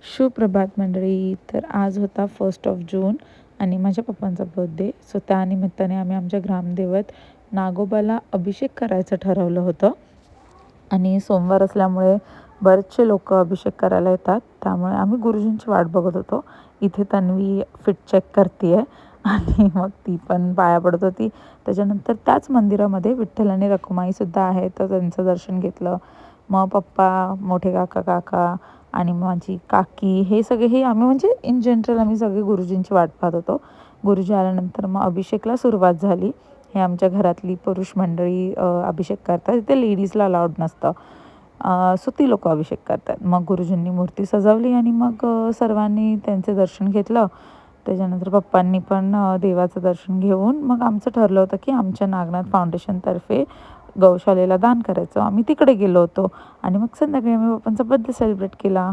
सुप्रभात मंडळी. तर आज होता 1 जून आणि माझ्या पप्पांचा बर्थडे. सो त्यानिमित्ताने आम्ही आमच्या ग्रामदैवत नागोबाला अभिषेक करायचं ठरवलं होतं. आणि सोमवार असल्यामुळे बरेचसे लोक अभिषेक करायला येतात, त्यामुळे आम्ही गुरुजींची वाट बघत होतो. इथे तन्वी फिट चेक करते आहे आणि मग ती पण पाया पडत होती. त्याच्यानंतर त्याच मंदिरामध्ये विठ्ठल आणि रखुमाईसुद्धा आहे, तर त्यांचं दर्शन घेतलं. मग पप्पा, मोठे काका, काका आणि माझी काकी हे सगळे हे आम्ही म्हणजे इन जनरल आम्ही सगळे गुरुजींची वाट पाहत होतो. गुरुजी आल्यानंतर मग अभिषेकला सुरुवात झाली. हे आमच्या घरातली पुरुष मंडळी अभिषेक करतात. इथे लेडीजला अलाउड नसतं. सो ती लोकं अभिषेक करतात. मग गुरुजींनी मूर्ती सजवली आणि मग सर्वांनी त्यांचे दर्शन घेतलं. त्याच्यानंतर पप्पांनी पण देवाचं दर्शन घेऊन मग आमचं ठरलं होतं की आमच्या नागनाथ फाउंडेशनतर्फे गौशालेला दान करायचं. आम्ही तिकडे गेलो होतो आणि मग संध्याकाळी आम्ही पप्पांचा बर्थडे सेलिब्रेट केला.